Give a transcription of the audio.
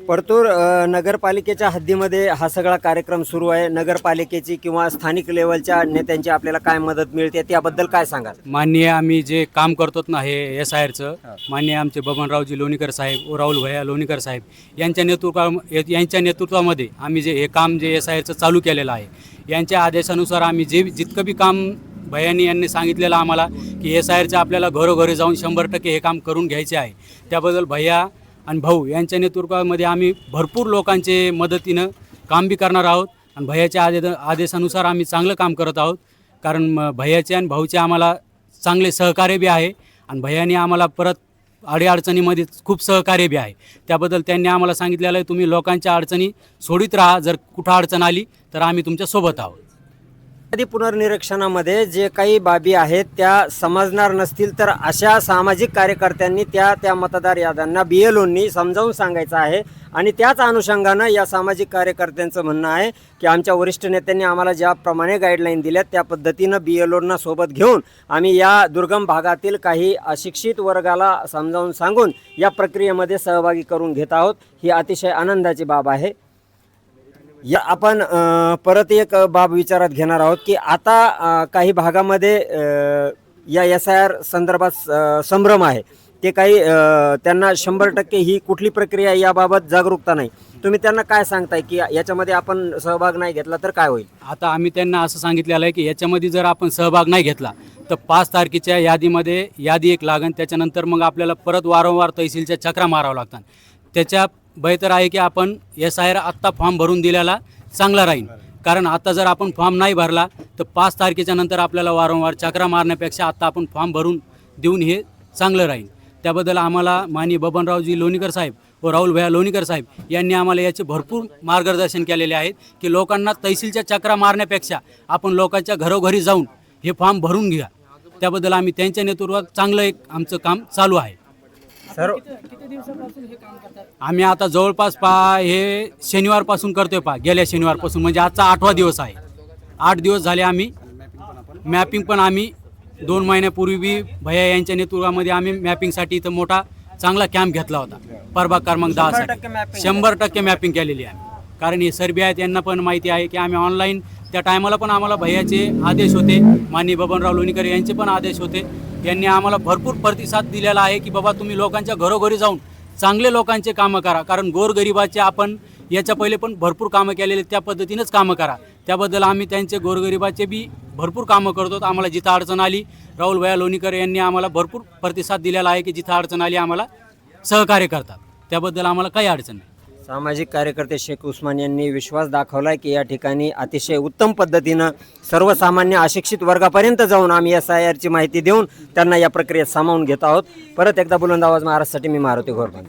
परतूर नगरपालिकेच्या हद्दीमध्ये हा सगळा कार्यक्रम सुरू आहे. नगरपालिकेची किंवा स्थानिक लेवलच्या नेत्यांची आपल्याला काय मदत मिळते त्याबद्दल काय सांगाल? माननीय आम्ही जे काम करतो ना हे SIRचं, माननीय आमचे बबनरावजी लोणीकर साहेब व राहुल भैया लोणीकर साहेब यांच्या नेतृत्वामध्ये आम्ही जे हे काम जे SIRचं चालू केलेलं आहे, यांच्या आदेशानुसार आम्ही जितकं बी काम भैयांनी यांनी सांगितलेलं आम्हाला की SIRचं आपल्याला घरोघरी जाऊन 100% हे काम करून घ्यायचे आहे. त्याबद्दल भैया आणि भाऊ यांच्या नेतृत्वामध्ये आम्ही भरपूर लोकांचे मदतीनं काम बी करणार आहोत आणि भैयाच्या आदेशानुसार आम्ही चांगलं काम करत आहोत. कारण भैयाचे आणि भाऊचे आम्हाला चांगले सहकार्य बी आहे आणि भैयाने आम्हाला परत अडीअडचणीमध्ये खूप सहकार्य बी आहे. त्याबद्दल त्यांनी आम्हाला सांगितलेलं आहे तुम्ही लोकांच्या अडचणी सोडित राहा, जर कुठं अडचण आली तर आम्ही तुमच्या सोबत आहोत. आधी पुनर्निरीक्षणामध्ये जे काही बाबी आहेत त्या समजणार नसतील तर अशा सामाजिक कार्यकर्त्यांनी त्या मतदार याद्यांना BLOंनी समजावून सांगायचं आहे. आणि त्याच अनुषंगानं या सामाजिक कार्यकर्त्यांचं म्हणणं आहे की आमच्या वरिष्ठ नेत्यांनी आम्हाला ज्याप्रमाणे गाईडलाईन दिल्यात त्या पद्धतीनं BLOंना सोबत घेऊन आम्ही या दुर्गम भागातील काही अशिक्षित वर्गाला समजावून सांगून या प्रक्रियेमध्ये सहभागी करून घेत आहोत. ही अतिशय आनंदाची बाब आहे. या आपण परत एक बाब विचारात घेणार आहोत की आता काही भागामध्ये या SIR संदर्भात संभ्रम आहे. ते काही त्यांना 100% ही कुठली प्रक्रिया याबाबत जागरूकता नाही. तुम्ही त्यांना काय सांगताय की याच्यामध्ये आपण सहभाग नाही घेतला तर काय होईल? आता आम्ही त्यांना असं सांगितलेलं आहे की याच्यामध्ये जर आपण सहभाग नाही घेतला तर 5 तारखेच्या यादीमध्ये यादी एक लागेल. त्याच्यानंतर मग आपल्याला परत वारंवार तहसीलच्या चक्रा मारावं लागतात. त्याच्या बेहतर आहे की आपण SIR आत्ता फॉर्म भरून दिलेला चांगला राहील. कारण आता जर आपण फॉर्म नाही भरला तर 5 तारखेच्या नंतर आपल्याला वारंवार चक्रा मारण्यापेक्षा आत्ता आपण फॉर्म भरून देऊन हे चांगलं राहील. त्याबद्दल आम्हाला माननीय बबनरावजी लोणीकर साहेब व राहुल भैया लोणीकर साहेब यांनी आम्हाला याचे भरपूर मार्गदर्शन केलेले आहेत की लोकांना तहसीलच्या चक्रा मारण्यापेक्षा आपण लोकांच्या घरोघरी जाऊन हे फॉर्म भरून घ्या. त्याबद्दल आम्ही त्यांच्या नेतृत्वात चांगलं एक आमचं काम चालू आहे. सर आम्ही आता जवळपास हे शनिवारपासून करतोय. गेल्या शनिवारपासून म्हणजे आजचा 8वा दिवस आहे. 8 दिवस झाले. आम्ही मॅपिंग पण आम्ही 2 महिन्यापूर्वी बी भैया यांच्या नेतृत्वामध्ये आम्ही मॅपिंगसाठी इथं मोठा चांगला कॅम्प घेतला होता. प्रभाग क्रमांक 10 साठी 100% मॅपिंग केलेली आहे. कारण हे सर्वे आहेत यांना पण माहिती आहे की आम्ही ऑनलाईन त्या टायमाला पण आम्हाला भैयाचे आदेश होते, माननीय बबनराव लोणीकर यांचे पण आदेश होते. यांनी आम्हाला भरपूर प्रतिसाद दिलेला आहे की बाबा तुम्ही लोकांच्या घरोघरी जाऊन चांगले लोकांचे कामं करा. कारण गोरगरिबाचे आपण याच्या पहिले पण भरपूर कामं केलेले, त्या पद्धतीनंच कामं करा. त्याबद्दल आम्ही त्यांचे गोरगरिबाचे बी भरपूर कामं करतो. आम्हाला जिथं अडचण आली राहुल भैया लोणीकर यांनी आम्हाला भरपूर प्रतिसाद दिलेला आहे की जिथं अडचण आली आम्हाला सहकार्य करतात. त्याबद्दल आम्हाला काही अडचण नाही. सामाजिक कार्यकर्ते शेख उस्मान यांनी विश्वास दाखवला की या ठिकाणी अतिशय उत्तम पद्धतीनं सर्वसामान्य अशिक्षित वर्गापर्यंत जाऊन आम्ही SIRची माहिती देऊन त्यांना या प्रक्रियेत सामावून घेत आहोत. परत एकदा बुलंद आवाज महाराष्ट्रासाठी मी मारुती घोरपंत.